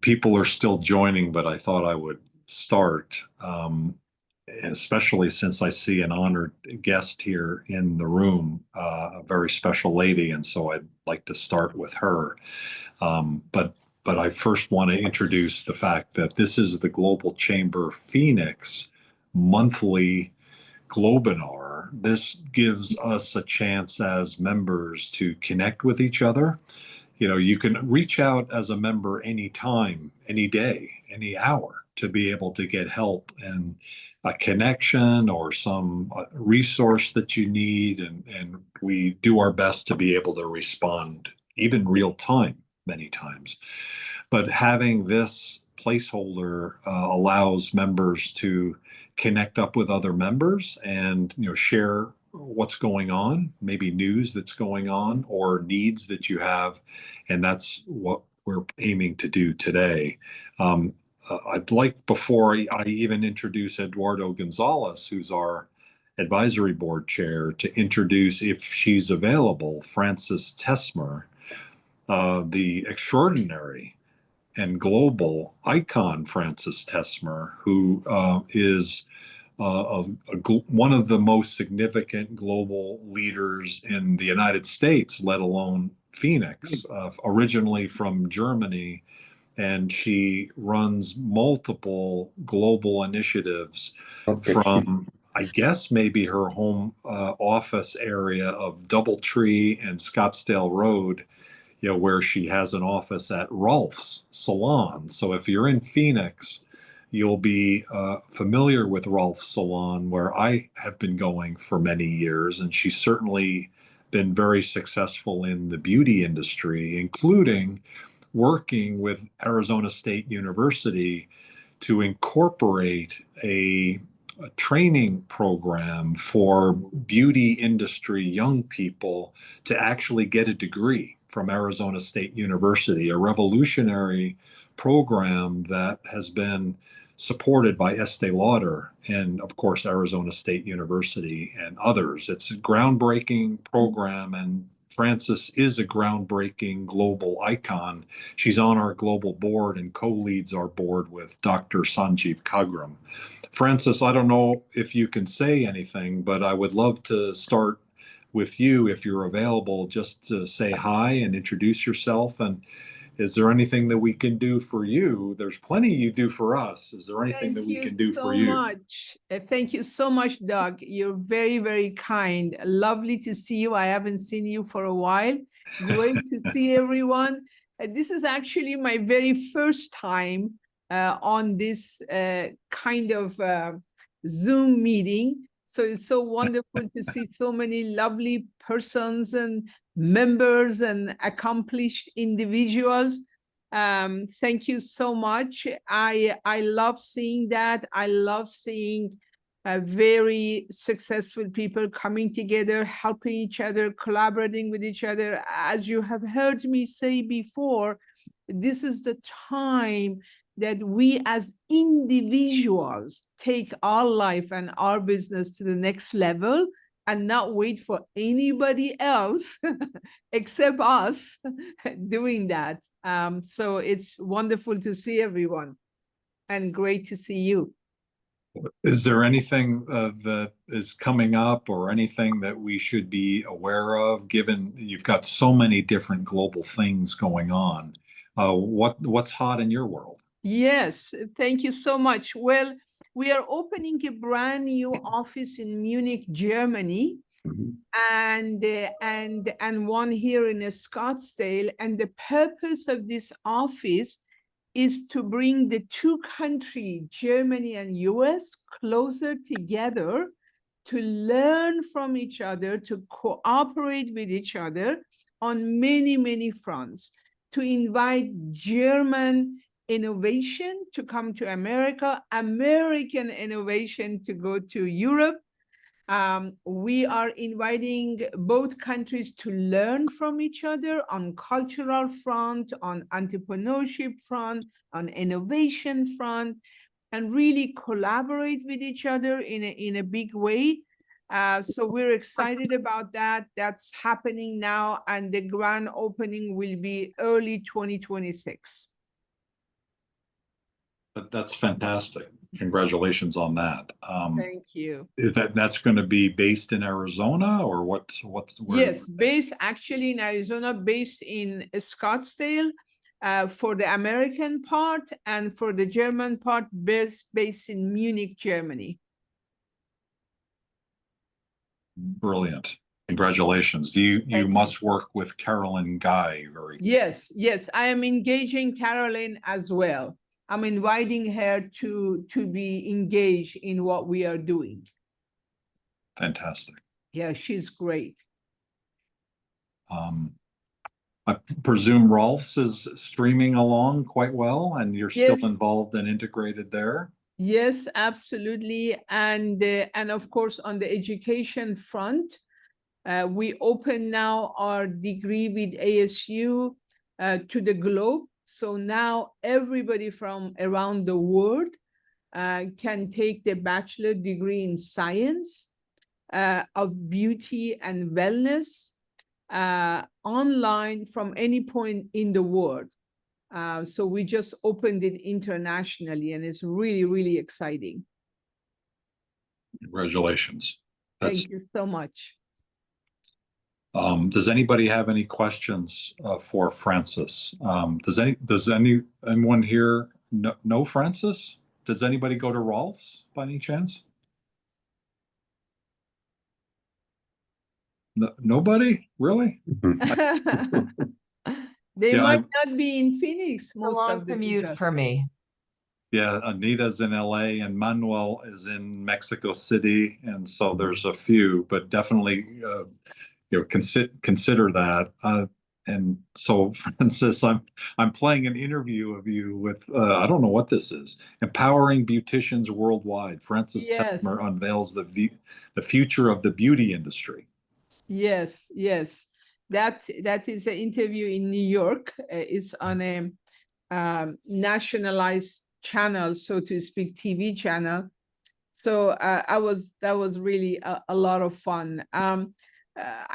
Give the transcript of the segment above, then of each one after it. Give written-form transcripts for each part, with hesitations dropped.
People are still joining, but I thought I would start, especially since I see an honored guest here in the room, a very special lady, and so I'd like to start with her. But I first want to introduce the fact that this is the Global Chamber Phoenix monthly Globinar. This gives us a chance as members to connect with each other. You can reach out as a member anytime, any day, any hour to be able to get help and a connection or some resource that you need. And we do our best to be able to respond, even real time, many times. But having this placeholder allows members to connect up with other members and share what's going on, maybe news that's going on or needs that you have, and that's what we're aiming to do today. I'd like, before I even introduce Eduardo Gonzalez, who's our advisory board chair, to introduce, if she's available, Frances Tesmer, the extraordinary and global icon Frances Tesmer, who is one of the most significant global leaders in the United States, let alone Phoenix, originally from Germany. And she runs multiple global initiatives Okay. from, I guess, maybe her home office area of Doubletree and Scottsdale Road, where she has an office at Rolf's Salon. So if you're in Phoenix, you'll be familiar with Rolf's Salon, where I have been going for many years. And she's certainly been very successful in the beauty industry, including working with Arizona State University to incorporate a training program for beauty industry young people to actually get a degree from Arizona State University, a revolutionary program that has been supported by Estee Lauder and, of course, Arizona State University and others. It's a groundbreaking program, and Frances is a groundbreaking global icon. She's on our global board and co-leads our board with Dr. Sanjeev Kagram. Frances, I don't know if you can say anything, but I would love to start with you if you're available, just to say hi and introduce yourself. And is there anything that we can do for you? There's plenty you do for us. Is there anything that Thank we you can do for so you? much. Thank you so much, Doug. You're very, very kind. Lovely to see you. I haven't seen you for a while. Great to see everyone. This is actually my very first time on this kind of Zoom meeting. So it's so wonderful to see so many lovely persons and members and accomplished individuals. Thank you so much. I love seeing that. I love seeing very successful people coming together, helping each other, collaborating with each other. As you have heard me say before, this is the time that we as individuals take our life and our business to the next level and not wait for anybody else except us doing that. So it's wonderful to see everyone and great to see you. Is there anything that is coming up or anything that we should be aware of, given you've got so many different global things going on? What's hot in your world? Yes, thank you so much. Well, we are opening a brand new office in Munich, Germany, and one here in Scottsdale. And the purpose of this office is to bring the two countries, Germany and US, closer together to learn from each other, to cooperate with each other on many, many fronts, to invite German innovation to come to America, American innovation to go to Europe. We are inviting both countries to learn from each other on cultural front, on entrepreneurship front, on innovation front, and really collaborate with each other in a big way. So we're excited about that. That's happening now, and the grand opening will be early 2026. But that's fantastic. Congratulations on that. Thank you. Is that's going to be based in Arizona, or what's where? Yes, based actually in Arizona, based in Scottsdale for the American part, and for the German part, based in Munich, Germany. Brilliant. Congratulations. You must work with Carolyn Guy very. Yes, yes, I am engaging Carolyn as well. I'm inviting her to be engaged in what we are doing. Fantastic. Yeah, she's great. I presume Rolf's is streaming along quite well, and you're still Yes. involved and integrated there. Yes, absolutely. And of course, on the education front, we open now our degree with ASU to the globe. So now everybody from around the world can take the bachelor degree in science of beauty and wellness online from any point in the world. So we just opened it internationally, and it's really, really exciting. Congratulations. Thank you so much. Does anybody have any questions for Francis? Does anyone here know Francis? Does anybody go to Rolf's by any chance? No, nobody? Really? They Yeah, might not be in Phoenix, A most long of the commute people. for me. Yeah, Anita's in LA and Manuel is in Mexico City, and so there's a few, but definitely consider that. And so, Francis, I'm playing an interview of you with I don't know what this is. Empowering Beauticians Worldwide. Francis Yes. Tesmer unveils the future of the beauty industry. Yes, yes. That is an interview in New York. It's on a nationalized channel, so to speak, TV channel. So that was really a lot of fun.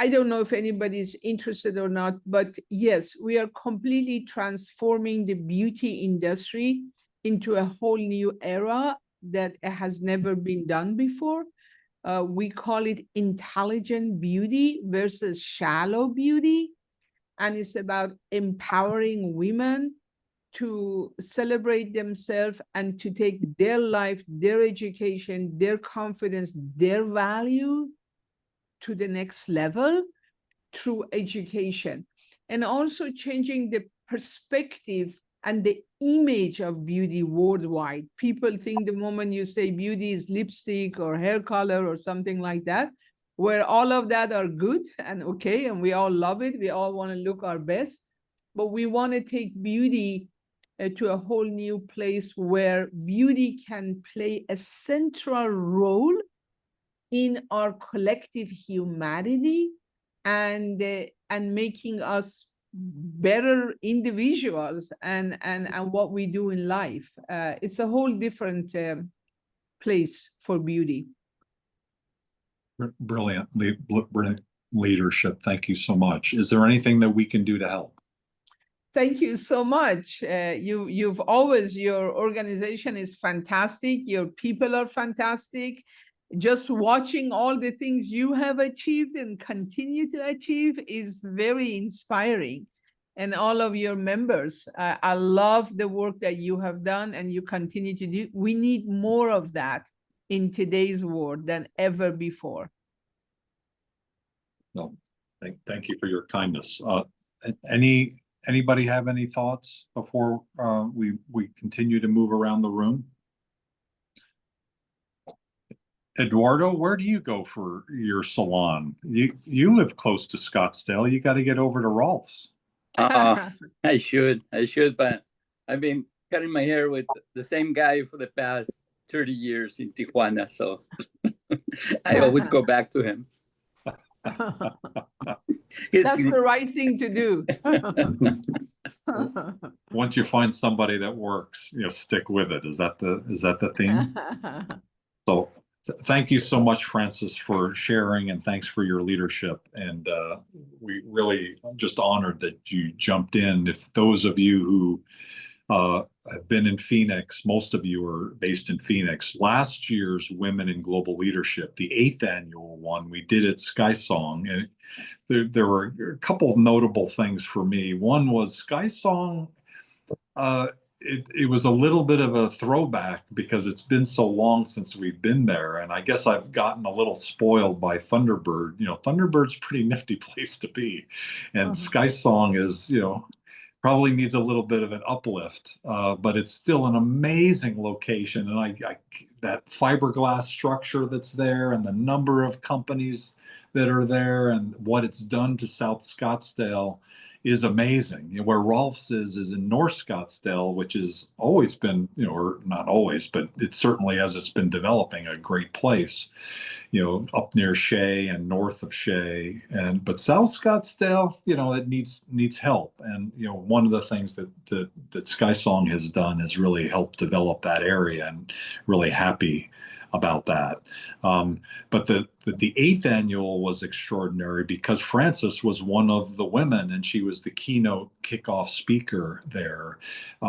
I don't know if anybody's interested or not, but yes, we are completely transforming the beauty industry into a whole new era that has never been done before. We call it intelligent beauty versus shallow beauty. And it's about empowering women to celebrate themselves and to take their life, their education, their confidence, their value to the next level through education. And also changing the perspective and the image of beauty worldwide. People think the moment you say beauty is lipstick or hair color or something like that, where all of that are good and okay, and we all love it. We all want to look our best, but we want to take beauty to a whole new place where beauty can play a central role in our collective humanity and making us better individuals and what we do in life. It's a whole different place for beauty. Brilliant leadership. Thank you so much. Is there anything that we can do to help? Thank you so much. You've always, your organization is fantastic. Your people are fantastic. Just watching all the things you have achieved and continue to achieve is very inspiring. And all of your members, I love the work that you have done and you continue to do. We need more of that in today's world than ever before. No, thank you for your kindness. Anybody have any thoughts before we continue to move around the room? Eduardo, where do you go for your salon? You live close to Scottsdale. You got to get over to Rolf's. I should, but I've been cutting my hair with the same guy for the past 30 years in Tijuana, so I always go back to him. That's the right thing to do. Once you find somebody that works, stick with it. Is that the theme? So thank you so much, Francis, for sharing, and thanks for your leadership. And we really just honored that you jumped in. If those of you who have been in Phoenix. Most of you are based in Phoenix. Last year's Women in Global Leadership, the 8th annual one, we did at SkySong, and there were a couple of notable things for me. One was SkySong. It was a little bit of a throwback because it's been so long since we've been there, and I guess I've gotten a little spoiled by Thunderbird. Thunderbird's a pretty nifty place to be, and SkySong is, probably needs a little bit of an uplift, but it's still an amazing location. And that fiberglass structure that's there, and the number of companies that are there, and what it's done to South Scottsdale is amazing. Where Rolf's is in North Scottsdale, which has always been, or not always, but it certainly, as it's been developing, a great place, up near Shea and north of Shea. But South Scottsdale, it needs help. And, one of the things that SkySong has done is really help develop that area, and really happy about that. But the 8th annual was extraordinary because Frances was one of the women, and she was the keynote kickoff speaker there.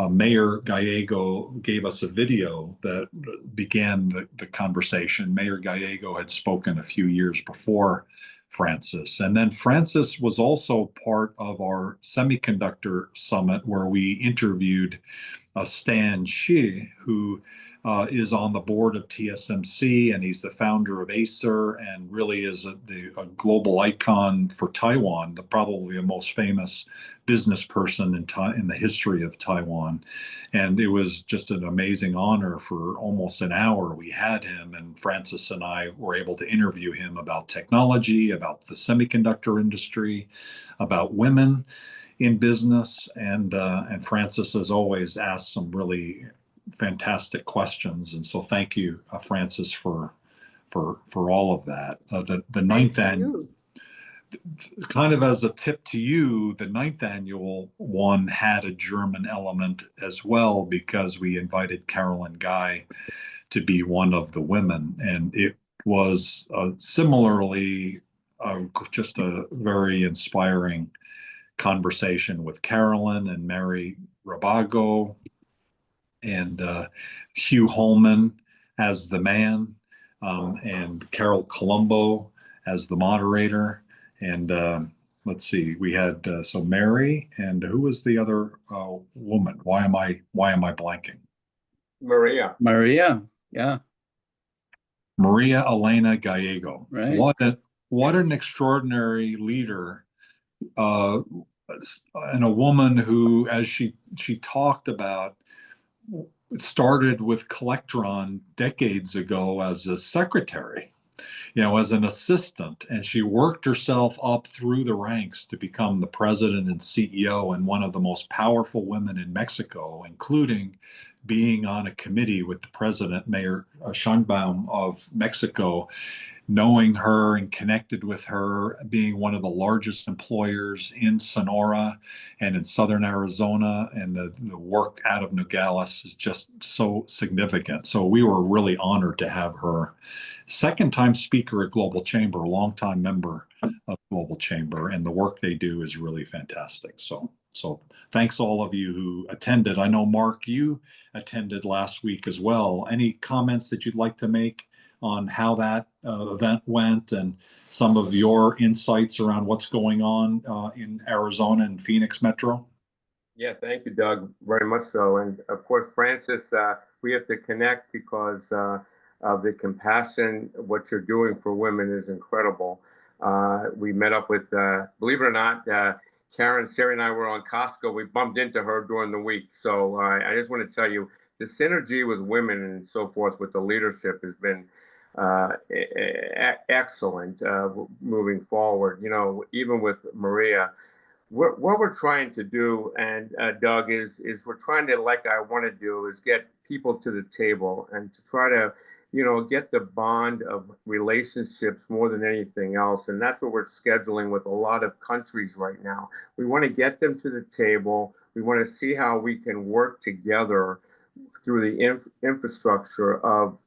Mayor Gallego gave us a video that began the conversation. Mayor Gallego had spoken a few years before Frances. And then Frances was also part of our semiconductor summit, where we interviewed Stan Shi, who is on the board of TSMC, and he's the founder of Acer, and really is a global icon for Taiwan, probably the most famous business person in the history of Taiwan. And it was just an amazing honor. For almost an hour we had him, and Frances and I were able to interview him about technology, about the semiconductor industry, about women in business, and Frances, as always, asked some really fantastic questions. And so thank you, Frances, for all of that. The ninth annual, kind of as a tip to you, the 9th annual one had a German element as well, because we invited Carolyn Guy to be one of the women, and it was similarly just a very inspiring conversation with Carolyn and Mary Rabago, and Hugh Holman as the man, and Carol Colombo as the moderator. And let's see, we had so Mary, and who was the other woman? Why am I blanking? Maria. Yeah. Maria Elena Gallego. Right. What an extraordinary leader, and a woman who, as she talked about, started with Collectron decades ago as a secretary, as an assistant, and she worked herself up through the ranks to become the president and CEO, and one of the most powerful women in Mexico, including being on a committee with the president, Mayor Sheinbaum of Mexico, knowing her and connected with her, being one of the largest employers in Sonora and in Southern Arizona, and the work out of Nogales is just so significant. So we were really honored to have her. Second-time speaker at Global Chamber, longtime member of Global Chamber, and the work they do is really fantastic. So thanks all of you who attended. I know, Mark, you attended last week as well. Any comments that you'd like to make on how that event went, and some of your insights around what's going on in Arizona and Phoenix Metro? Yeah, thank you, Doug, very much so. And of course, Frances, we have to connect because of the compassion. What you're doing for women is incredible. We met up with, believe it or not, Karen, Sherry, and I were on Costco. We bumped into her during the week. So I just want to tell you, the synergy with women and so forth with the leadership has been excellent moving forward. Even with Maria, what we're trying to do, and Doug, is we're trying to, like I want to do, is get people to the table and to try to, get the bond of relationships more than anything else. And that's what we're scheduling with a lot of countries right now. We want to get them to the table. We want to see how we can work together through the infrastructure of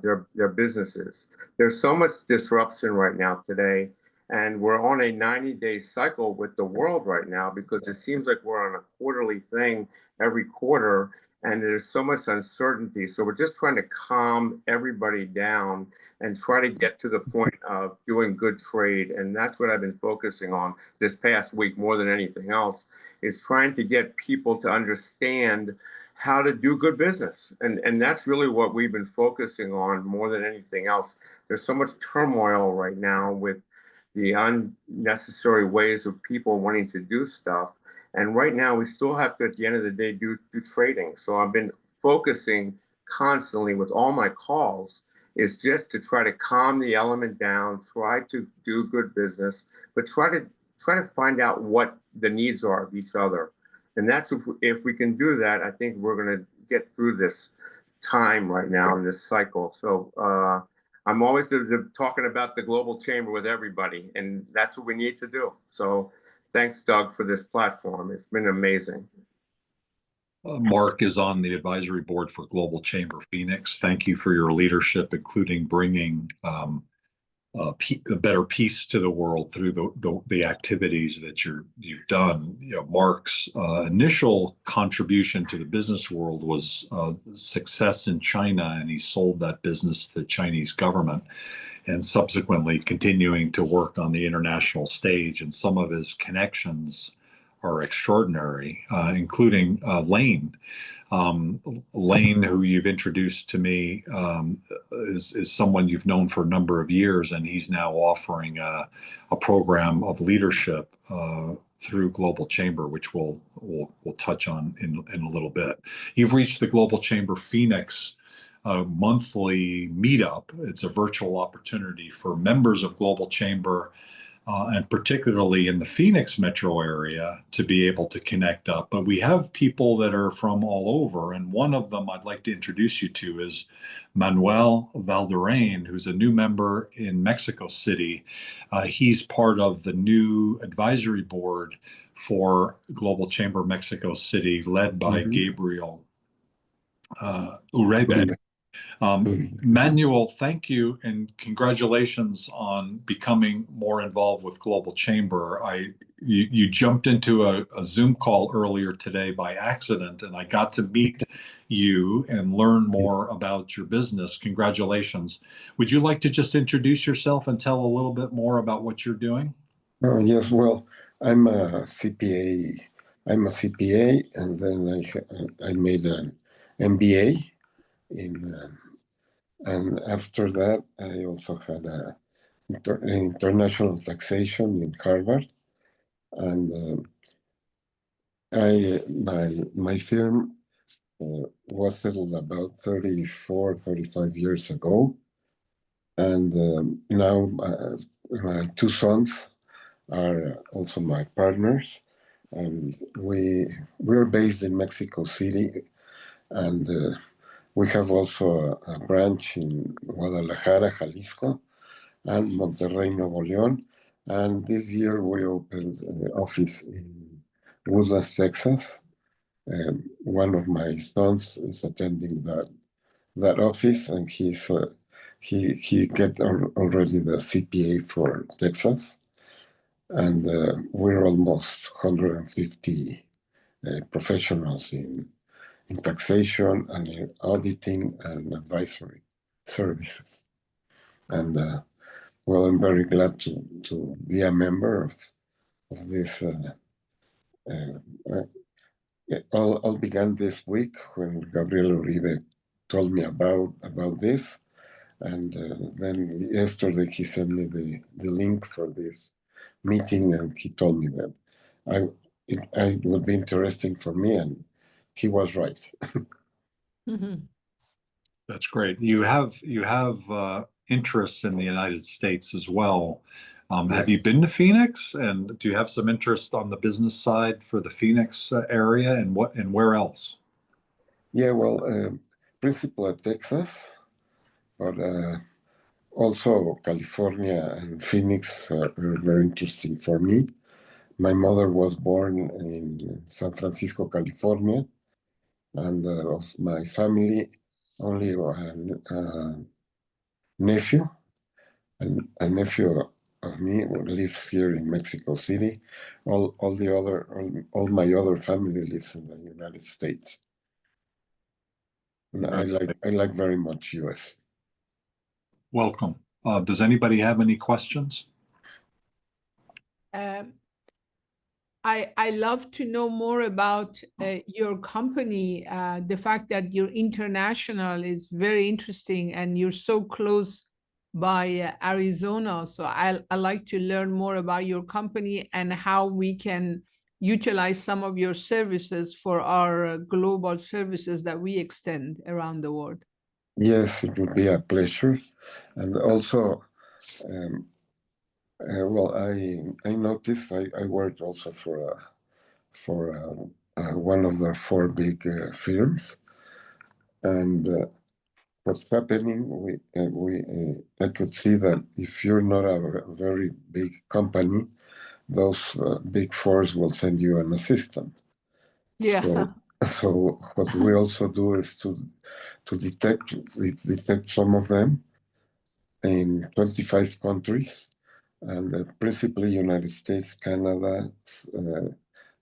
their businesses. There's so much disruption right now today, And we're on a 90-day cycle with the world right now because it seems like we're on a quarterly thing every quarter, and there's so much uncertainty. So we're just trying to calm everybody down and try to get to the point of doing good trade. And that's what I've been focusing on this past week more than anything else, is trying to get people to understand how to do good business. And that's really what we've been focusing on more than anything else. There's so much turmoil right now with the unnecessary ways of people wanting to do stuff. And right now, we still have to, at the end of the day, do trading. So I've been focusing constantly with all my calls is just to try to calm the element down, try to do good business, but try to find out what the needs are of each other. And that's if we can do that, I think we're going to get through this time right now in this cycle. So I'm always talking about the global chamber with everybody, and that's what we need to do. So thanks, Doug, for this platform. It's been amazing. Mark is on the advisory board for Global Chamber Phoenix. Thank you for your leadership, including bringing a better peace to the world through the activities that you've done. You know, Mark's initial contribution to the business world was success in China, and he sold that business to the Chinese government, and subsequently continuing to work on the international stage. And some of his connections are extraordinary, including Lane. Lane, who you've introduced to me, is someone you've known for a number of years, and he's now offering a program of leadership through Global Chamber, which we'll touch on in a little bit. You've reached the Global Chamber Phoenix monthly meetup. It's a virtual opportunity for members of Global Chamber, and particularly in the Phoenix metro area, to be able to connect up. But we have people that are from all over, and one of them I'd like to introduce you to is Manuel Valderrain, who's a new member in Mexico City. He's part of the new advisory board for Global Chamber Mexico City, led by Gabriel Uribe. Manuel, thank you and congratulations on becoming more involved with Global Chamber. You jumped into a Zoom call earlier today by accident, and I got to meet you and learn more about your business. Congratulations. Would you like to just introduce yourself and tell a little bit more about what you're doing? Yes, well, I'm a CPA. I'm a CPA, and then I made an MBA and after that, I also had international taxation in Harvard, and my firm was settled about 35 years ago, and now my two sons are also my partners, and we're based in Mexico City, and we have also a branch in Guadalajara, Jalisco, and Monterrey, Nuevo León. And this year we opened an office in Woodlands, Texas. One of my sons is attending that office, and he get already the CPA for Texas. And we're almost 150 professionals in taxation and in auditing and advisory services. And well, I'm very glad to be a member of this. All began this week when Gabriel Uribe told me about this. And then yesterday he sent me the link for this meeting, and he told me that it would be interesting for me, and he was right. That's great. You have interests in the United States as well. Yes. Have you been to Phoenix, and do you have some interest on the business side for the Phoenix area, and where else? Yeah, well, principally Texas, but also California and Phoenix are very interesting for me. My mother was born in San Francisco, California, and of my family, only a nephew of me lives here in Mexico City. All my other family lives in the United States. And I like very much US. Welcome. Does anybody have any questions? I love to know more about your company. The fact that you're international is very interesting, and you're so close by Arizona. So I like to learn more about your company and how we can utilize some of your services for our global services that we extend around the world. Yes, it would be a pleasure. And also, well, I noticed I worked also for one of the four big firms, and what's happening, I could see that if you're not a very big company, those big fours will send you an assistant. Yeah. So what we also do is to detect some of them in 25 countries, and principally United States, Canada,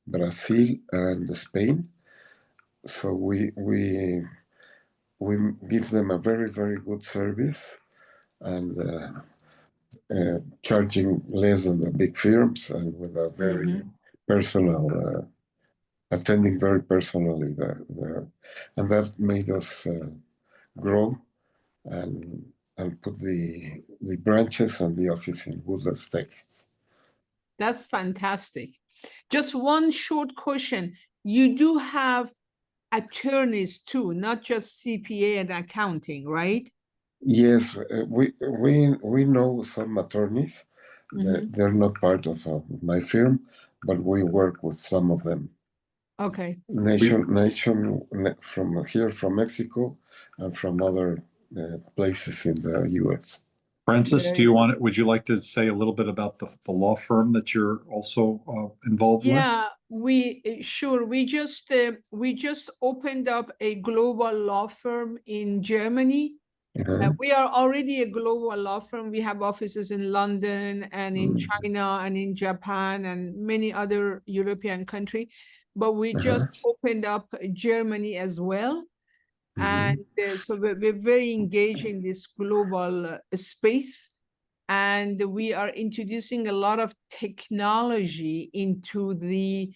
Brazil, and Spain. So we give them a very, very good service, and charging less than the big firms, and with a very personal, attending very personally and that made us grow and put the branches and the office in Woodlands, Texas. That's fantastic. Just one short question. You do have attorneys too, not just CPA and accounting, right? Yes, we know some attorneys that they're not part of my firm, but we work with some of them. Okay. Nation from here, from Mexico, and from other places in the U.S. Francis, would you like to say a little bit about the law firm that you're also involved with? Yeah, sure. We just opened up a global law firm in Germany. We are already a global law firm. We have offices in London and in China and in Japan and many other European countries. But we just opened up Germany as well. And so we're very engaged in this global space. And we are introducing a lot of technology into the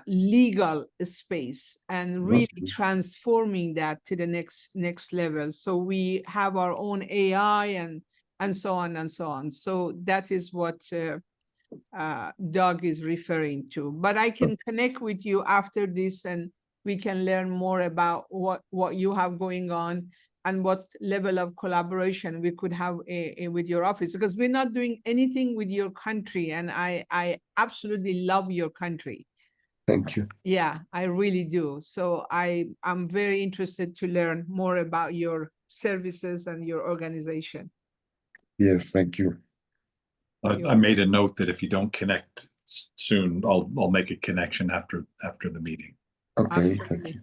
legal space and really transforming that to the next level. So we have our own AI and so on and so on. So that is what Doug is referring to. But I can connect with you after this, and we can learn more about what you have going on and what level of collaboration we could have with your office, because we're not doing anything with your country, and I absolutely love your country. Thank you. Yeah, I really do. So I'm very interested to learn more about your services and your organization. Yes, thank you. I made a note that if you don't connect soon, I'll make a connection after the meeting. Okay, Absolutely. thank you.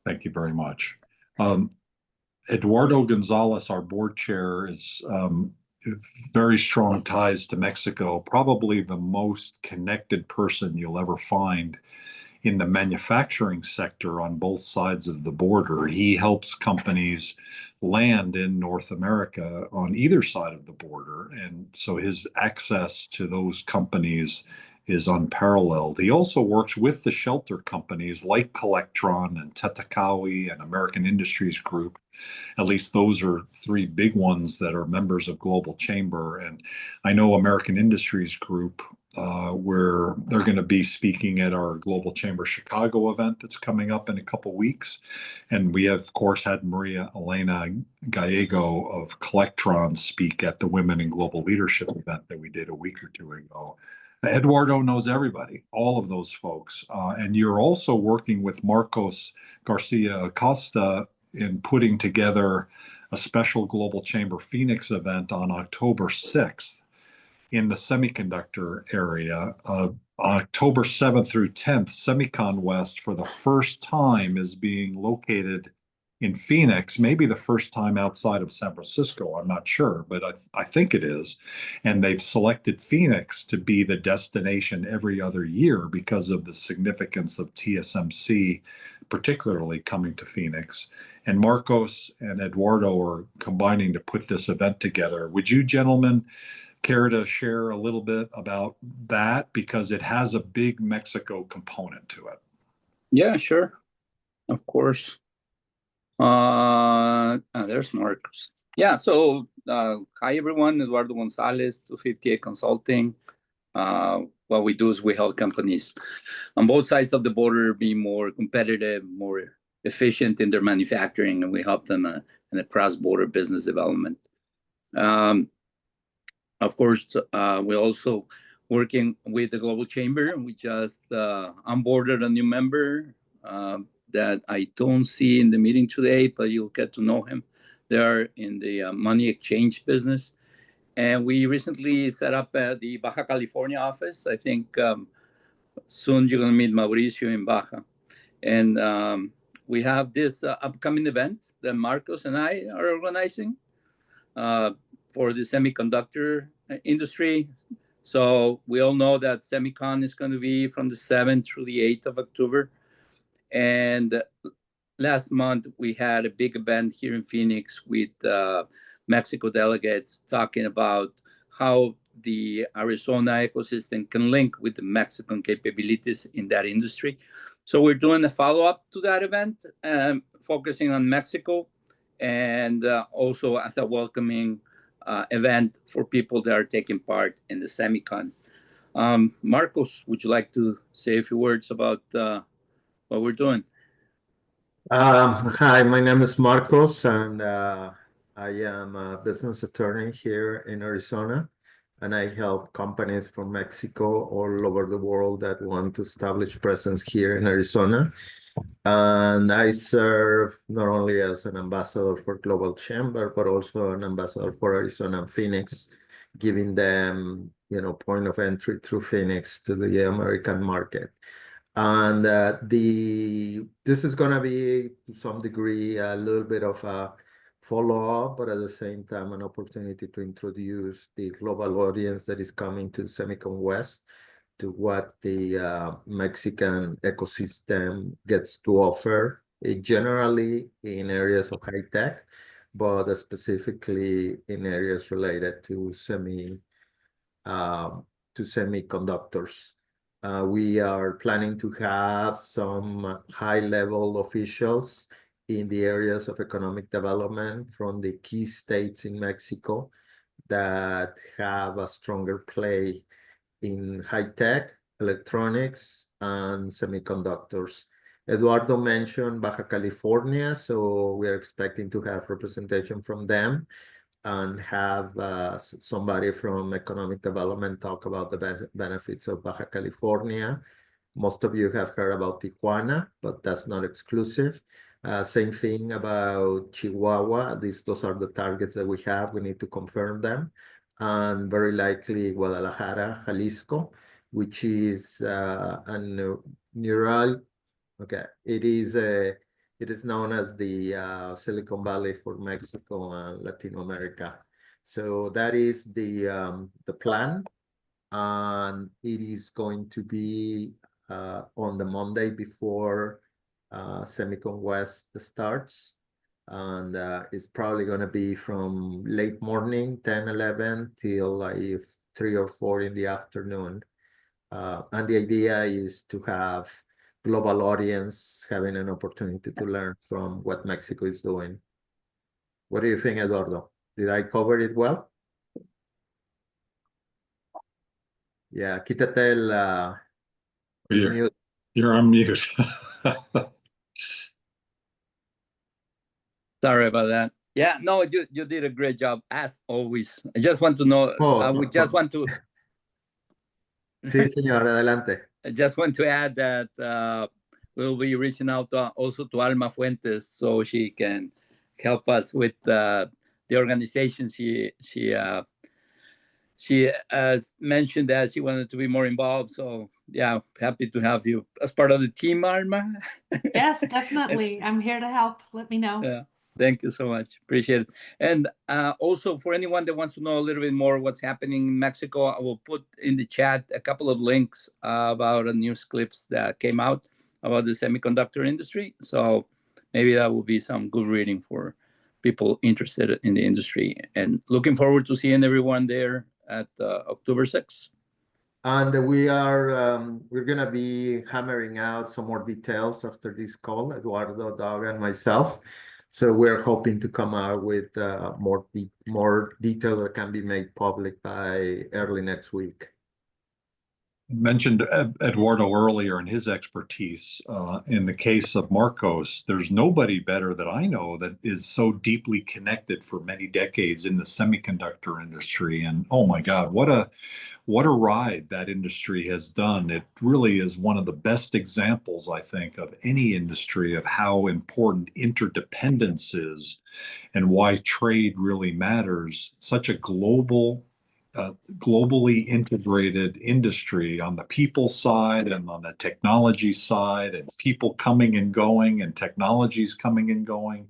Thank you very much. Eduardo Gonzalez, our board chair, is very strong ties to Mexico, probably the most connected person you'll ever find in the manufacturing sector on both sides of the border. He helps companies land in North America on either side of the border. And so his access to those companies is unparalleled. He also works with the shelter companies like Collectron and Tetakawi and American Industries Group. At least those are three big ones that are members of Global Chamber. And I know American Industries Group, where they're going to be speaking at our Global Chamber Chicago event that's coming up in a couple weeks. And we have, of course, had Maria Elena Gallego of Collectron speak at the Women in Global Leadership event that we did a week or two ago. Eduardo knows everybody, all of those folks. And you're also working with Marcos Garcia Acosta in putting together a special Global Chamber Phoenix event on October 6th in the semiconductor area. October 7th through 10th, Semicon West for the first time is being located in Phoenix, maybe the first time outside of San Francisco. I'm not sure, but I think it is. And they've selected Phoenix to be the destination every other year because of the significance of TSMC, particularly coming to Phoenix. And Marcos and Eduardo are combining to put this event together. Would you gentlemen care to share a little bit about that? Because it has a big Mexico component to it. Yeah, sure. Of course. There's Marcos. Yeah, so hi everyone, Eduardo Gonzalez, 258 Consulting. What we do is we help companies on both sides of the border be more competitive, more efficient in their manufacturing, and we help them in a cross-border business development. Of course, we're also working with the Global Chamber. We just onboarded a new member that I don't see in the meeting today, but you'll get to know him. They're in the money exchange business. And we recently set up the Baja California office. I think soon you're going to meet Mauricio in Baja. And we have this upcoming event that Marcos and I are organizing for the semiconductor industry. So we all know that Semicon is going to be from the 7th through the 8th of October. And last month, we had a big event here in Phoenix with Mexico delegates talking about how the Arizona ecosystem can link with the Mexican capabilities in that industry. So we're doing a follow-up to that event, focusing on Mexico, and also as a welcoming event for people that are taking part in the Semicon. Marcos, would you like to say a few words about what we're doing? Hi, my name is Marcos, and I am a business attorney here in Arizona, and I help companies from Mexico all over the world that want to establish presence here in Arizona. And I serve not only as an ambassador for Global Chamber, but also an ambassador for Arizona and Phoenix, giving them, point of entry through Phoenix to the American market. And this is going to be, to some degree, a little bit of a follow-up, but at the same time, an opportunity to introduce the global audience that is coming to Semicon West to what the Mexican ecosystem gets to offer, generally in areas of high tech, but specifically in areas related to semiconductors. We are planning to have some high-level officials in the areas of economic development from the key states in Mexico that have a stronger play in high-tech, electronics, and semiconductors. Eduardo mentioned Baja California, so we are expecting to have representation from them and have somebody from economic development talk about the benefits of Baja California. Most of you have heard about Tijuana, but that's not exclusive. Same thing about Chihuahua. Those are the targets that we have. We need to confirm them. And very likely Guadalajara, Jalisco, which is a neural. Okay, it is known as the Silicon Valley for Mexico and Latin America. So that is the plan, and it is going to be on the Monday before Semicon West starts, and it's probably going to be from late morning, 10, 11, till like 3 or 4 in the afternoon. And the idea is to have global audience having an opportunity to learn from what Mexico is doing. What do you think, Eduardo? Did I cover it well? Yeah, quítate el mute. You're on mute. Sorry about that. Yeah, no, you did a great job, as always. I just want to know, I would just want to... Sí, señor, adelante. I just want to add that we'll be reaching out also to Alma Fuentes so she can help us with the organization. She mentioned that she wanted to be more involved, so yeah, happy to have you as part of the team, Alma. Yes, definitely. I'm here to help. Let me know. Yeah, thank you so much. Appreciate it. And also for anyone that wants to know a little bit more what's happening in Mexico, I will put in the chat a couple of links about the news clips that came out about the semiconductor industry. So maybe that will be some good reading for people interested in the industry. And looking forward to seeing everyone there at October 6th. And we're gonna be hammering out some more details after this call, Eduardo, Doug, and myself. So we're hoping to come out with more detail that can be made public by early next week. Mentioned Eduardo earlier and his expertise. In the case of Marcos, there's nobody better that I know that is so deeply connected for many decades in the semiconductor industry. And oh my God, what a ride that industry has done. It really is one of the best examples, I think, of any industry of how important interdependence is and why trade really matters. Such a globally integrated industry on the people side and on the technology side, and people coming and going and technologies coming and going.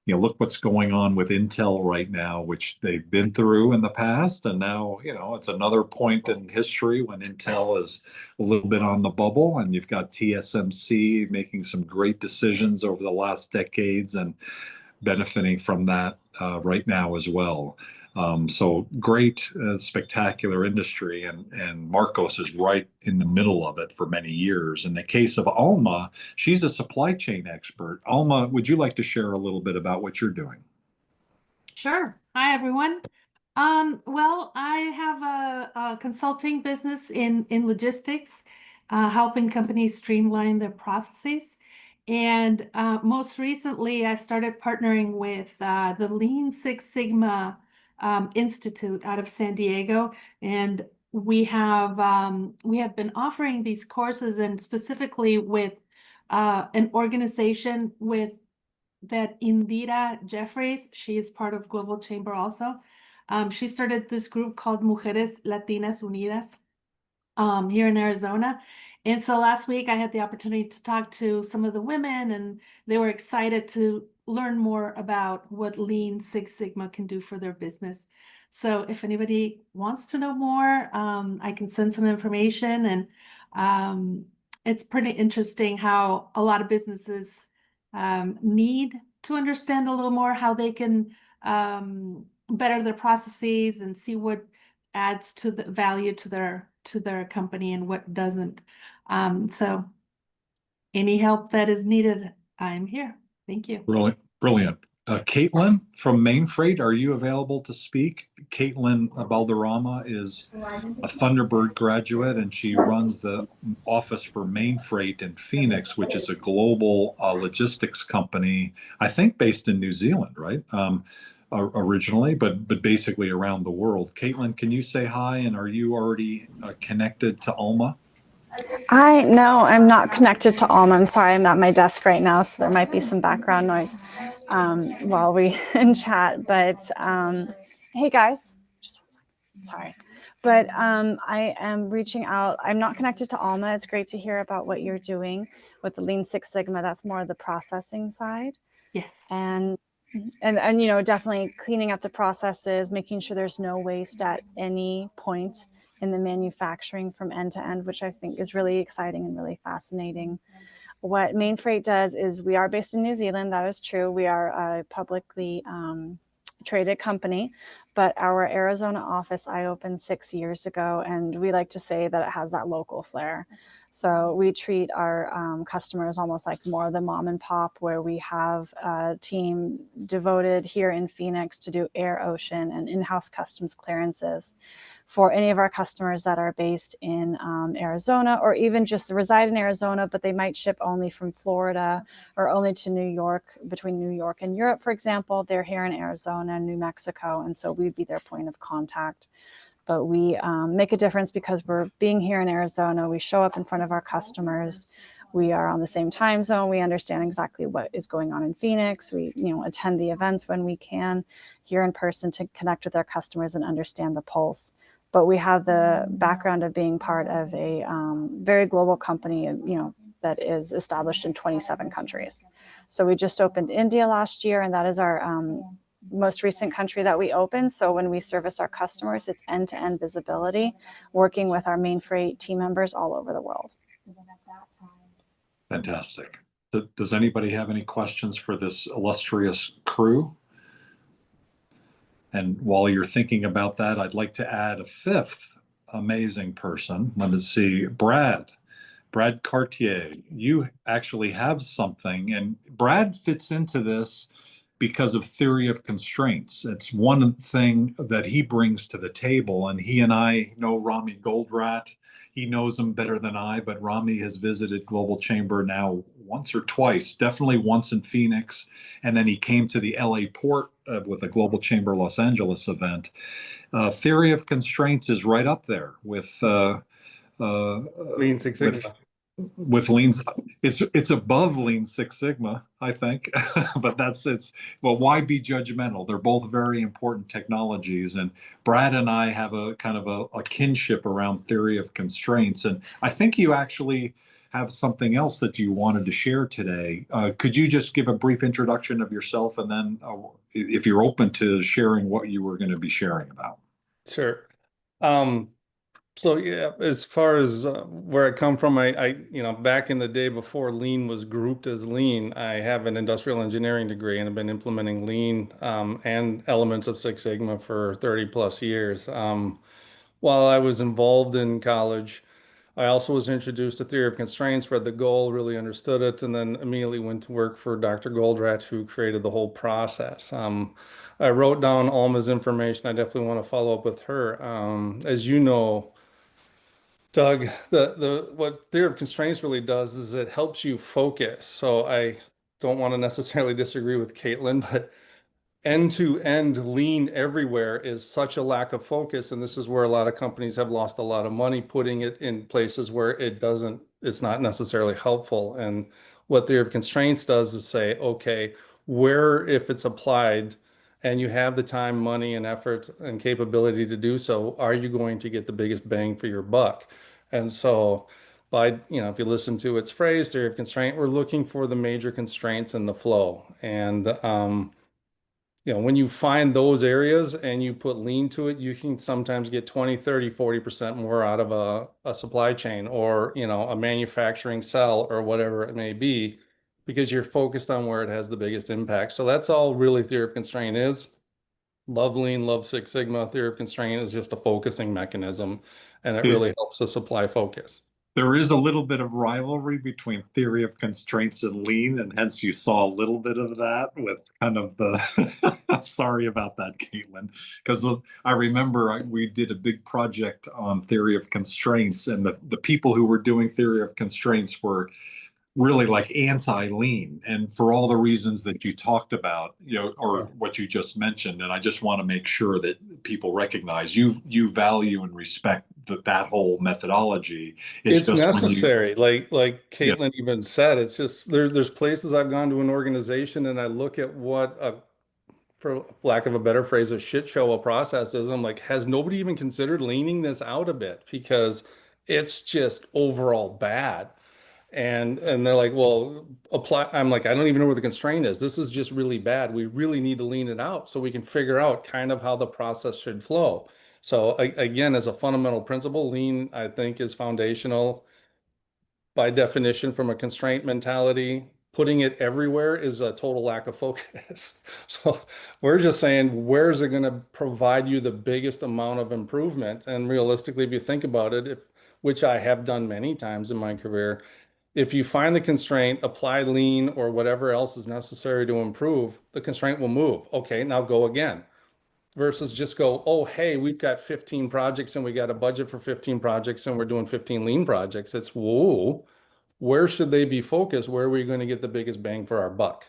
You know, look what's going on with Intel right now, which they've been through in the past. And now, you know, it's another point in history when Intel is a little bit on the bubble, and you've got TSMC making some great decisions over the last decades and benefiting from that right now as well. So great, spectacular industry, and Marcos is right in the middle of it for many years. In the case of Alma, she's a supply chain expert. Alma, would you like to share a little bit about what you're doing? Sure. Hi, everyone. Well, I have a consulting business in logistics, helping companies streamline their processes. And most recently, I started partnering with the Lean Six Sigma Institute out of San Diego, and we have been offering these courses, and specifically with an organization with that Indira Jeffries. She is part of Global Chamber also. She started this group called Mujeres Latinas Unidas here in Arizona. And so last week I had the opportunity to talk to some of the women, and they were excited to learn more about what Lean Six Sigma can do for their business. So if anybody wants to know more, I can send some information. And it's pretty interesting how a lot of businesses need to understand a little more how they can better their processes and see what adds to the value to their company and what doesn't. So any help that is needed, I'm here. Thank you. Brilliant, brilliant. Caitlin from Main Freight, are you available to speak? Caitlin Balderrama is a Thunderbird graduate, and she runs the office for Main Freight in Phoenix, which is a global logistics company, I think based in New Zealand, right? Originally, but basically around the world. Caitlin, can you say hi? And are you already connected to Alma? No, I'm not connected to Alma. I'm sorry, I'm at my desk right now, so there might be some background noise while we chat. But hey, guys, just 1 second. Sorry. But I am reaching out. I'm not connected to Alma. It's great to hear about what you're doing with the Lean Six Sigma. That's more of the processing side. Yes. And you know, definitely cleaning up the processes, making sure there's no waste at any point in the manufacturing from end to end, which I think is really exciting and really fascinating. What Main Freight does is, we are based in New Zealand. That is true. We are a publicly traded company, but our Arizona office I opened 6 years ago, and we like to say that it has that local flair. So we treat our customers almost like more of the mom and pop, where we have a team devoted here in Phoenix to do air, ocean, and in-house customs clearances for any of our customers that are based in Arizona, or even just reside in Arizona, but they might ship only from Florida or only to New York, between New York and Europe, for example. They're here in Arizona and New Mexico, and so we'd be their point of contact. But we make a difference because we're being here in Arizona. We show up in front of our customers. We are on the same time zone. We understand exactly what is going on in Phoenix. We, attend the events when we can here in person to connect with our customers and understand the pulse. but we have the background of being part of a very global company, that is established in 27 countries. So we just opened India last year, and that is our most recent country that we opened. So when we service our customers, it's end-to-end visibility, working with our main freight team members all over the world. Fantastic. Does anybody have any questions for this illustrious crew? And while you're thinking about that, I'd like to add a fifth amazing person. Let me see, Brad Cartier. You actually have something, and Brad fits into this because of theory of constraints. It's one thing that he brings to the table, and he and I know Rami Goldratt. He knows him better than I, but Rami has visited Global Chamber now once or twice, definitely once in Phoenix, and then he came to the LA port with the Global Chamber Los Angeles event. Theory of constraints is right up there with Lean Six Sigma. With Lean. It's above Lean Six Sigma, I think. But well, why be judgmental? They're both very important technologies, and Brad and I have a kind of a kinship around theory of constraints, and I think you actually have something else that you wanted to share today. Could you just give a brief introduction of yourself, and then if you're open to sharing what you were going to be sharing about? Sure. So yeah, as far as where I come from, I back in the day before Lean was grouped as Lean, I have an industrial engineering degree and have been implementing Lean and elements of Six Sigma for 30 plus years. While I was involved in college, I also was introduced to theory of constraints, read the goal, really understood it, and then immediately went to work for Dr. Goldratt, who created the whole process. I wrote down Alma's information. I definitely want to follow up with her. As you know, Doug, what theory of constraints really does is it helps you focus. So I don't want to necessarily disagree with Caitlin, but end-to-end lean everywhere is such a lack of focus, and this is where a lot of companies have lost a lot of money putting it in places where it's not necessarily helpful. And what theory of constraints does is say, okay, where, if it's applied and you have the time, money, and effort and capability to do so, are you going to get the biggest bang for your buck? And so if you listen to its phrase, theory of constraint, we're looking for the major constraints in the flow. And when you find those areas and you put lean to it, you can sometimes get 20, 30, 40% more out of a supply chain or, a manufacturing cell or whatever it may be, because you're focused on where it has the biggest impact. So that's all really theory of constraint is. Love Lean, love Six Sigma. Theory of constraint is just a focusing mechanism, and it really helps us apply focus. There is a little bit of rivalry between theory of constraints and Lean, and hence you saw a little bit of that with kind of the, sorry about that, Caitlin, because I remember we did a big project on theory of constraints, and the people who were doing theory of constraints were really like anti-lean, and for all the reasons that you talked about, or what you just mentioned. And I just want to make sure that people recognize you value and respect that whole methodology. It's necessary. Like Caitlin even said, it's just there's places I've gone to an organization and I look at what for lack of a better phrase, a shit show a process is. I'm like, has nobody even considered leaning this out a bit? Because it's just overall bad. And they're like, well, apply. I'm like, I don't even know where the constraint is. This is just really bad. We really need to lean it out so we can figure out kind of how the process should flow. So again, as a fundamental principle, lean, I think, is foundational by definition from a constraint mentality. Putting it everywhere is a total lack of focus. So we're just saying, where is it going to provide you the biggest amount of improvement? And realistically, if you think about it, which I have done many times in my career, if you find the constraint, apply lean or whatever else is necessary to improve, the constraint will move. Okay, now go again. Versus just go, oh, hey, we've got 15 projects and we got a budget for 15 projects and we're doing 15 lean projects. It's, whoa, where should they be focused? Where are we going to get the biggest bang for our buck?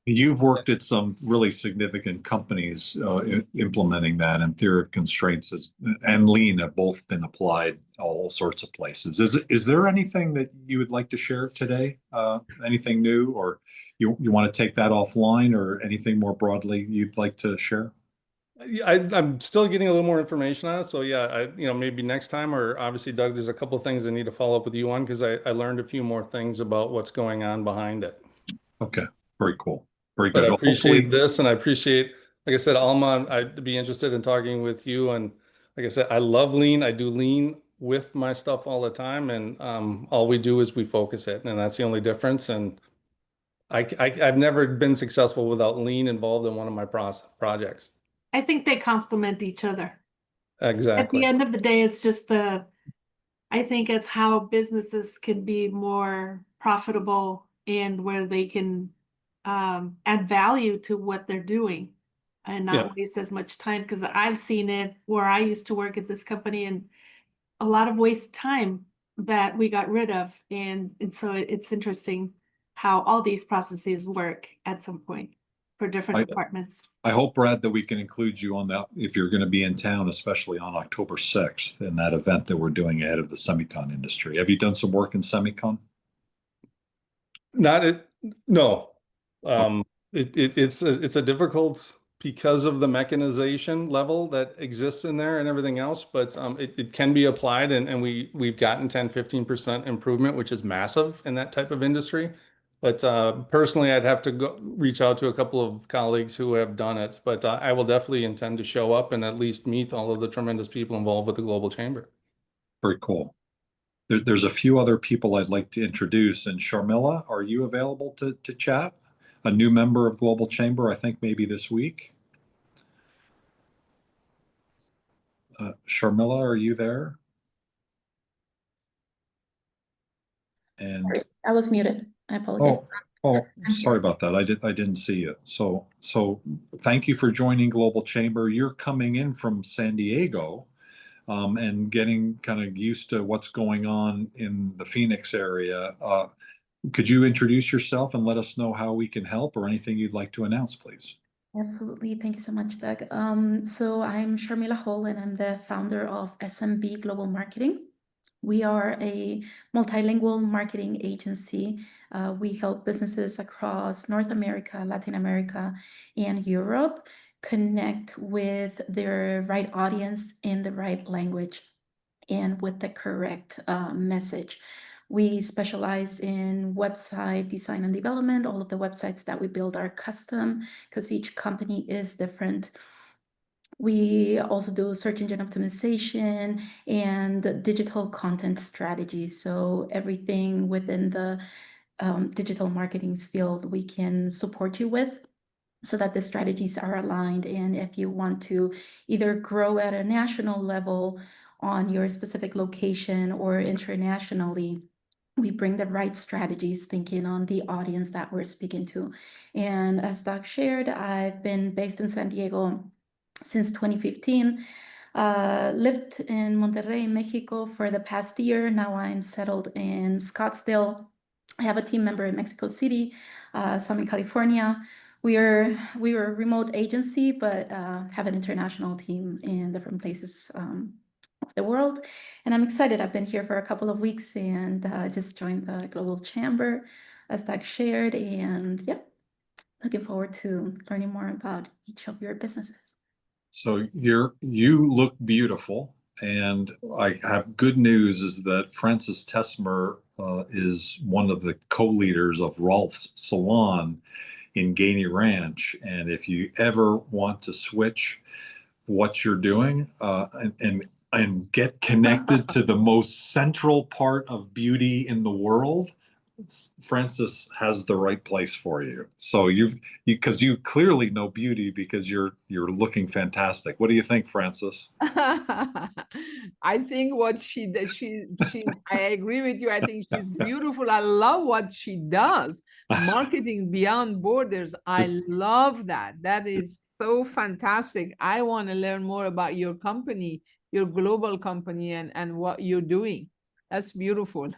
You've worked at some really significant companies implementing that, and theory of constraints and lean have both been applied all sorts of places. Is there anything that you would like to share today? Anything new, or you want to take that offline, or anything more broadly you'd like to share? I'm still getting a little more information on it. So yeah, maybe next time, or obviously Doug, there's a couple of things I need to follow up with you on because I learned a few more things about what's going on behind it. Okay, very cool. Very But good. I appreciate Hopefully, this, and I appreciate, like I said, Alma, I'd be interested in talking with you. And like I said, I love lean. I do lean with my stuff all the time, and all we do is we focus it, and that's the only difference. And I've never been successful without lean involved in one of my projects. I think they complement each other. At the Exactly. end of the day, it's just I think it's how businesses can be more profitable and where they can add value to what they're doing and not Yeah. waste as much time. Because I've seen it where I used to work at this company and a lot of waste time that we got rid of. And so it's interesting how all these processes work at some point for different departments. I hope, Brad, that we can include you on that if you're going to be in town, especially on October 6th in that event that we're doing ahead of the semicon industry. Have you done some work in semicon? No. It's a difficult because of the mechanization level that exists in there and everything else, but it can be applied, and we've gotten 10-15% improvement, which is massive in that type of industry. But personally, I'd have to reach out to a couple of colleagues who have done it. But I will definitely intend to show up and at least meet all of the tremendous people involved with the Global Chamber. Very cool. There's a few other people I'd like to introduce. And Sharmila, are you available to chat? A new member of Global Chamber, I think maybe this week. Sharmila, are you there? And sorry, I was muted. I apologize. Oh, sorry about that. I didn't see you. So thank you for joining Global Chamber. You're coming in from San Diego, and getting kind of used to what's going on in the Phoenix area. Could you introduce yourself and let us know how we can help, or anything you'd like to announce, please? Absolutely. Thank you so much, Doug. So I'm Sharmila Hall, and I'm the founder of SMB Global Marketing. We are a multilingual marketing agency. We help businesses across North America, Latin America, and Europe connect with their right audience in the right language and with the correct message. We specialize in website design and development. All of the websites that we build are custom because each company is different. We also do search engine optimization and digital content strategy. So everything within the digital marketing field we can support you with, so that the strategies are aligned. And if you want to either grow at a national level on your specific location or internationally, we bring the right strategies, thinking on the audience that we're speaking to. And as Doug shared, I've been based in San Diego since 2015. Lived in Monterrey, Mexico for the past year. Now I'm settled in Scottsdale. I have a team member in Mexico City, some in California. We're a remote agency, but have an international team in different places of the world. And I'm excited. I've been here for a couple of weeks and just joined the Global Chamber, as Doug shared. And yeah, looking forward to learning more about each of your businesses. So you look beautiful, and I have good news is that Francis Tesmer is one of the co-leaders of Rolf's Salon in Gainey Ranch. And if you ever want to switch what you're doing and get connected to the most central part of beauty in the world, Francis has the right place for you. So because you clearly know beauty because you're looking fantastic. What do you think, Francis? I think what she I agree with you. I think she's beautiful. I love what she does. Marketing beyond borders. I love that. That is so fantastic. I want to learn more about your company, your global company, and what you're doing. That's beautiful.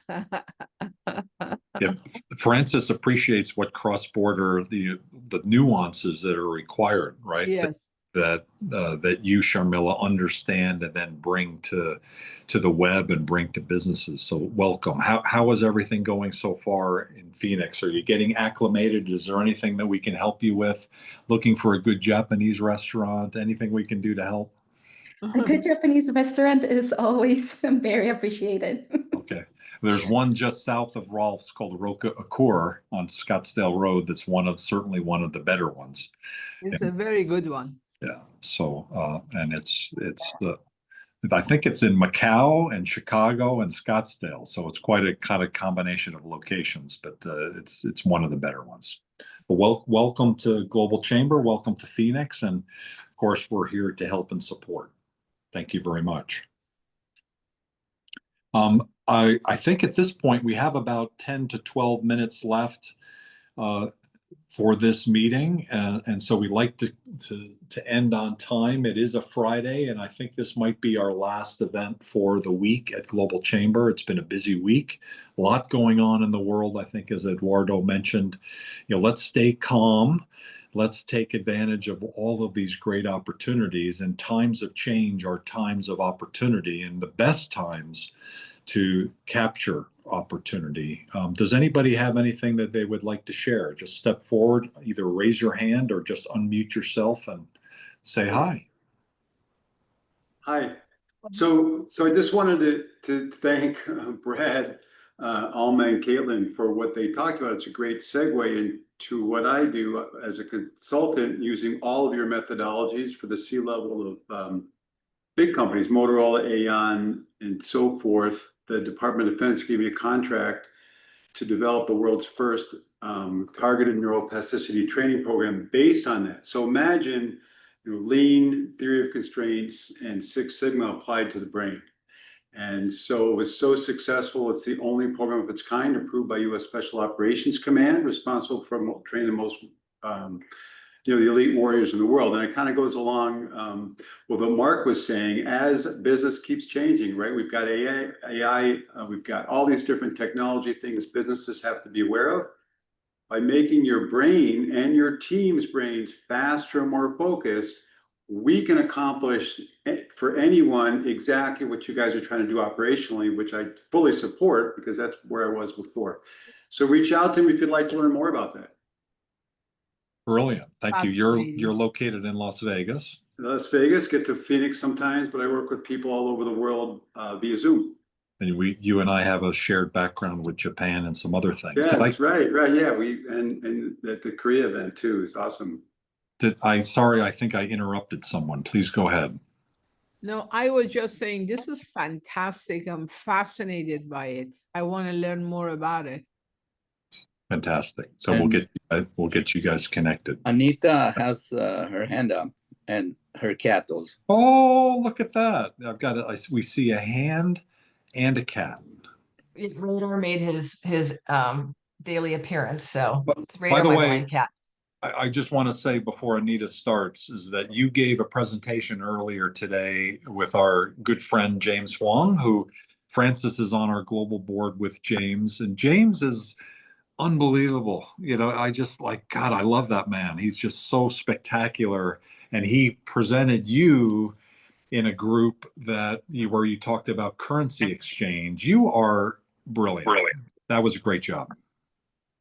Yeah, Francis appreciates what cross-border, the nuances that are required, right? Yes. that that you, Sharmila, understand and then bring to the web and bring to businesses. So welcome. How is everything going so far in Phoenix? Are you getting acclimated? Is there anything that we can help you with? Looking for a good Japanese restaurant? Anything we can do to help? A good Japanese restaurant is always very appreciated. Okay. There's one just south of Rolf's called Roka Akur on Scottsdale Road. That's certainly one of the better ones. It's a very good one. Yeah. So, and it's I think it's in Macau and Chicago and Scottsdale. So it's quite a kind of combination of locations, but it's one of the better ones. But welcome to Global Chamber. Welcome to Phoenix. And of course, we're here to help and support. Thank you very much. I think at this point we have about 10 to 12 minutes left for this meeting, and so we like to end on time. It is a Friday, and I think this might be our last event for the week at Global Chamber. It's been a busy week, a lot going on in the world. I think, as Eduardo mentioned, let's stay calm. Let's take advantage of all of these great opportunities, and times of change are times of opportunity, and the best times to capture opportunity. Does anybody have anything that they would like to share? Just step forward, either raise your hand or just unmute yourself and say hi. Hi. So I just wanted to thank Brad, Alma, and Caitlin for what they talked about. It's a great segue into what I do as a consultant, using all of your methodologies for the C-level of big companies, Motorola, Aon, and so forth. The Department of Defense gave me a contract to develop the world's first targeted neuroplasticity training program based on that. So imagine lean, theory of constraints, and Six Sigma applied to the brain. And so it was so successful. It's the only program of its kind approved by U.S. Special Operations Command, responsible for training the most the elite warriors in the world. And it kind of goes along with what Mark was saying. As business keeps changing, right? We've got AI, we've got all these different technology things businesses have to be aware of. By making your brain and your team's brains faster and more focused, we can accomplish for anyone exactly what you guys are trying to do operationally, which I fully support because that's where I was before. So reach out to me if you'd like to learn more about that. Brilliant. Thank you. You're located in Las Vegas. Las Vegas, get to Phoenix sometimes, but I work with people all over the world via Zoom. And you and I have a shared background with Japan and some other things. Yeah, that's right. Yeah, and at the Korea event too. It's awesome. Sorry, I think I interrupted someone. Please go ahead. No, I was just saying this is fantastic. I'm fascinated by it. I want to learn more about it. Fantastic. So we'll get you guys connected. Anita has her hand up and her cat also. Oh, look at that. I've got it. We see a hand and a cat. Radar made his daily appearance, so it's Radar, by the my way, blind cat. I just want to say before Anita starts is that you gave a presentation earlier today with our good friend James Huang, who Francis is on our global board with James, and James is unbelievable. I just God, I love that man. He's just so spectacular. And he presented you in a group where you talked about currency exchange. You are brilliant. That was a great job.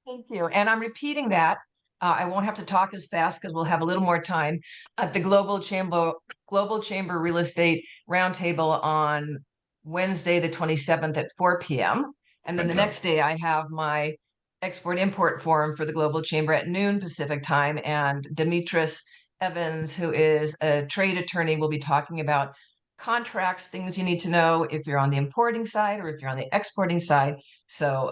Thank you. And I'm repeating that. I won't have to talk as fast because we'll have a little more time at the Global Chamber Real Estate Roundtable on Wednesday, the 27th at 4 p.m. And then the next day I have my Export-Import Forum for the Global Chamber at noon Pacific time. And Demetris Evans, who is a trade attorney, will be talking about contracts, things you need to know if you're on the importing side or if you're on the exporting side. So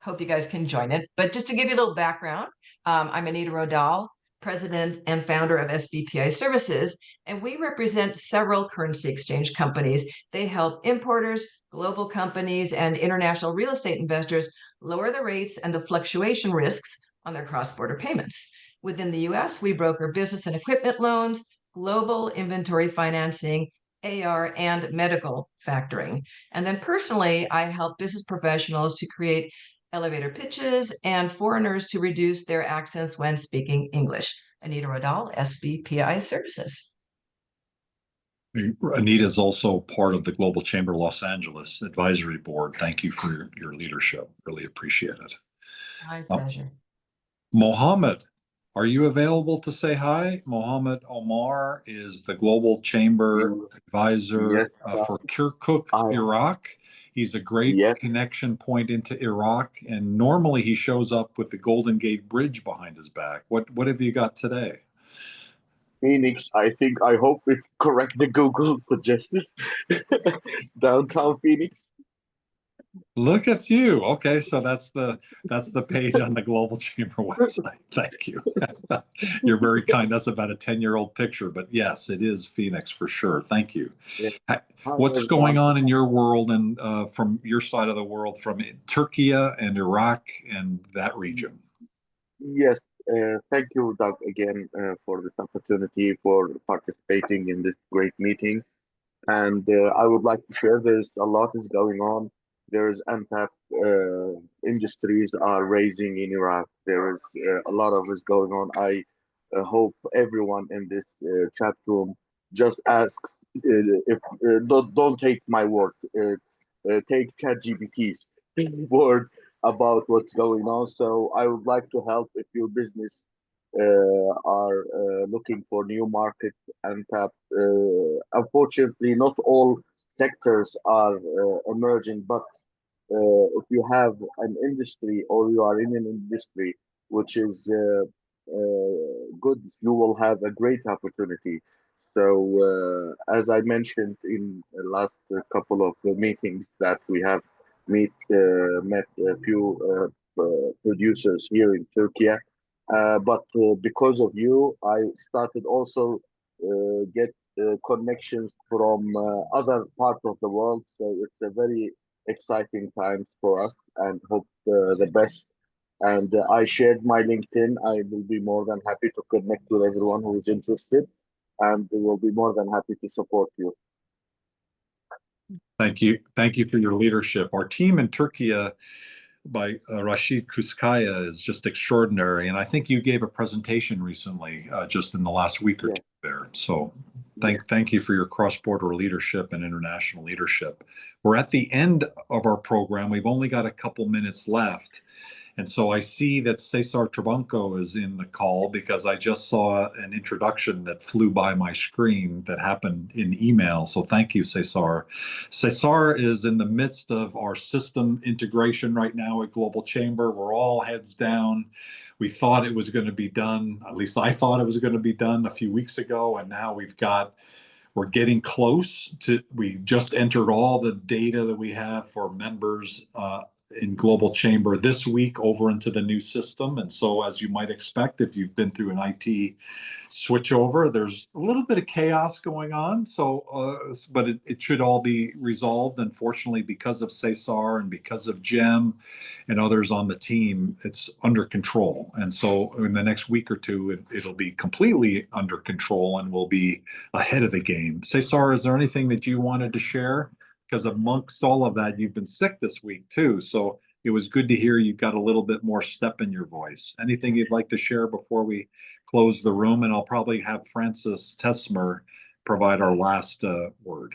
hope you guys can join it. But just to give you a little background, I'm Anita Rodal, president and founder of SBPI Services, and we represent several currency exchange companies. They help importers, global companies, and international real estate investors lower the rates and the fluctuation risks on their cross-border payments. Within the US, we broker business and equipment loans, global inventory financing, AR, and medical factoring. And then personally, I help business professionals to create elevator pitches and foreigners to reduce their accents when speaking English. Anita Rodal, SBPI Services. Anita is also part of the Global Chamber Los Angeles Advisory Board. Thank you for your leadership. Really appreciate it. My pleasure. Mohammed, are you available to say hi? Mohammed Omar is the Global Chamber Advisor for Kirkuk, Iraq. He's a great connection point into Iraq, and normally he shows up with the Golden Gate Bridge behind his back. What have you got today? Phoenix, I hope it's correct. The Google suggested downtown Phoenix. Look at you. Okay, so that's the page on the Global Chamber website. Thank you. You're very kind. That's about a 10-year-old picture, but yes, it is Phoenix for sure. Thank you. Yeah. What's going on in your world and from your side of the world, from Turkey and Iraq and that region? Yes, thank you, Doug, again for this opportunity for participating in this great meeting. And I would like to share there's a lot is going on. There's untapped industries are raising in Iraq. There is a lot of is going on. I hope everyone in this chat room just ask if don't take my word, take ChatGPT's word about what's going on. So I would like to help if your business are looking for new market and tap. Unfortunately, not all sectors are emerging, but if you have an industry or you are in an industry which is good, you will have a great opportunity. So, as I mentioned in the last couple of meetings that we have met a few producers here in Turkey. But because of you, I started also get connections from other parts of the world. So it's a very exciting time for us, and hope the best. And I shared my LinkedIn. I will be more than happy to connect with everyone who is interested, and we will be more than happy to support you. Thank you. Thank you for your leadership. Our team in Turkey by Rashid Kuskaya is just extraordinary. And I think you gave a presentation recently, just in the last week or two there. So thank you for your cross-border leadership and international leadership. We're at the end of our program. We've only got a couple minutes left. And so I see that Cesar Trabanco is in the call because I just saw an introduction that flew by my screen that happened in email. So thank you, Cesar. Cesar is in the midst of our system integration right now at Global Chamber. We're all heads down. We thought it was going to be done. At least I thought it was going to be done a few weeks ago. And now we're getting close to, we just entered all the data that we have for members in Global Chamber this week over into the new system. And so, as you might expect, if you've been through an IT switchover, there's a little bit of chaos going on. So, but it should all be resolved. Unfortunately, because of Cesar and because of Jem and others on the team, it's under control. And so in the next week or two, it'll be completely under control and we'll be ahead of the game. Cesar, is there anything that you wanted to share? Because amongst all of that, you've been sick this week too. So it was good to hear you got a little bit more step in your voice. Anything you'd like to share before we close the room? And I'll probably have Francis Tesmer provide our last word.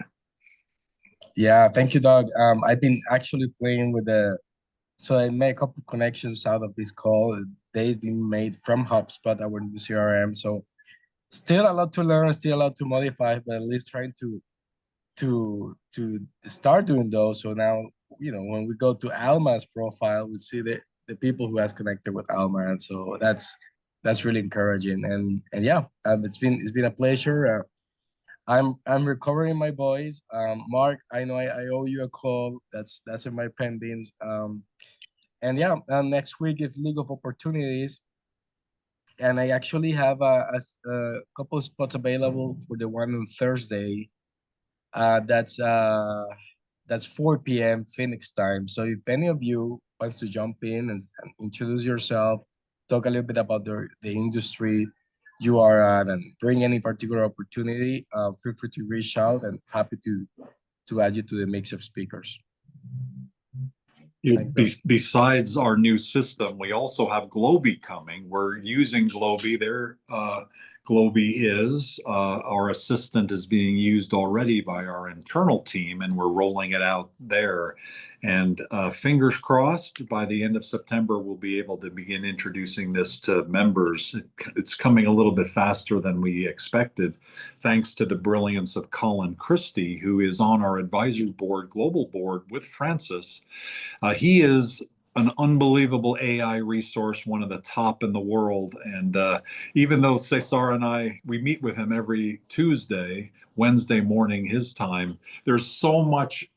Yeah, thank you, Doug. I've been actually playing with so I made a couple of connections out of this call. They've been made from HubSpot, our new CRM. So still a lot to learn, still a lot to modify, but at least trying to start doing those. So now, when we go to Alma's profile, we see the people who has connected with Alma, and so that's really encouraging. And yeah, it's been a pleasure. I'm recovering my voice. Mark, I know I owe you a call. That's in my pendings. And yeah, next week is League of Opportunities, and I actually have a couple of spots available for the one on Thursday. That's 4 p.m. Phoenix time. So if any of you wants to jump in and introduce yourself, talk a little bit about the industry you are at, and bring any particular opportunity, feel free to reach out, and happy to add you to the mix of speakers. Besides our new system, we also have Globy coming. We're using Globy. Globy is our assistant is being used already by our internal team, and we're rolling it out there. And fingers crossed, by the end of September, we'll be able to begin introducing this to members. It's coming a little bit faster than we expected, thanks to the brilliance of Colin Christie, who is on our advisory board, global board with Francis. He is an unbelievable AI resource, one of the top in the world. And even though Cesar and we meet with him every Wednesday morning, his time, there's so much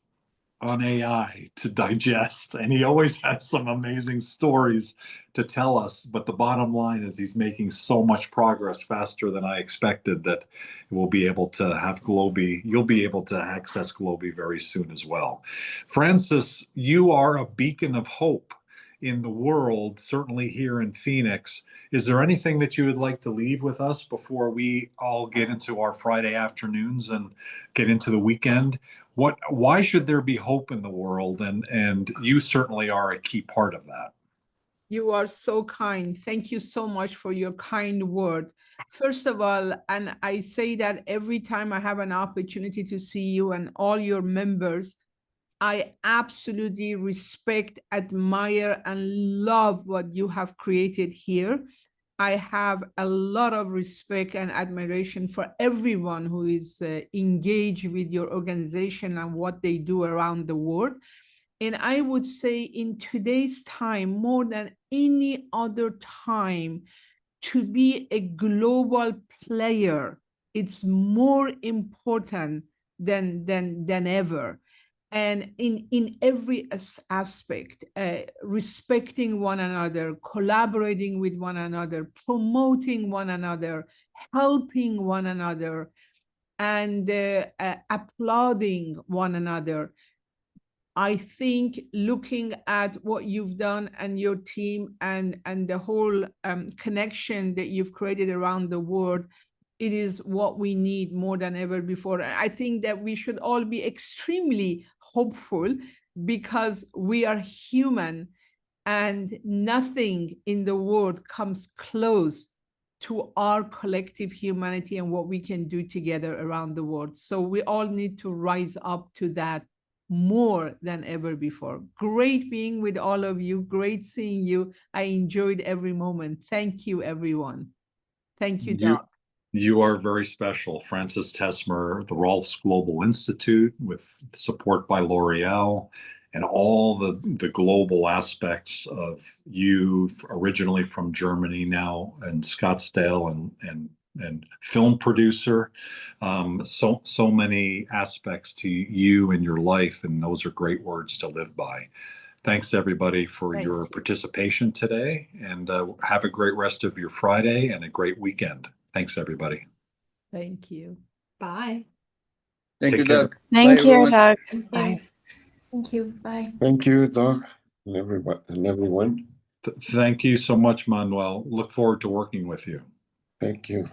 on AI to digest, and he always has some amazing stories to tell us. But the bottom line is he's making so much progress faster than I expected that we'll be able to have Globy. You'll be able to access Globy very soon as well. Francis, you are a beacon of hope in the world, certainly here in Phoenix. Is there anything that you would like to leave with us before we all get into our Friday afternoons and get into the weekend? Why should there be hope in the world? And you certainly are a key part of that. You are so kind. Thank you so much for your kind word. First of all, and I say that every time I have an opportunity to see you and all your members, I absolutely respect, admire, and love what you have created here. I have a lot of respect and admiration for everyone who is engaged with your organization and what they do around the world. And I would say in today's time, more than any other time, to be a global player, it's more important than ever. And in every aspect, respecting one another, collaborating with one another, promoting one another, helping one another, and applauding one another. I think looking at what you've done and your team and the whole connection that you've created around the world, it is what we need more than ever before. I think that we should all be extremely hopeful because we are human and nothing in the world comes close to our collective humanity and what we can do together around the world. So we all need to rise up to that more than ever before. Great being with all of you. Great seeing you. I enjoyed every moment. Thank you, everyone. Thank you, Doc. You are very special. Francis Tesmer, the Rolfs Global Institute, with support by L'Oreal, and all the global aspects of you, originally from Germany, now in Scottsdale, and film producer. So many aspects to you and your life, and those are great words to live by. Thanks, everybody, for your participation today, and have a great rest of your Friday and a great weekend. Thanks, everybody. Thank you. Bye. Thank you, Doug. Thank you, everyone. Doug. Bye. Thank you. Bye. Thank you, Doc, and everyone. Thank you so much, Manuel. Look forward to working with you. Thank you.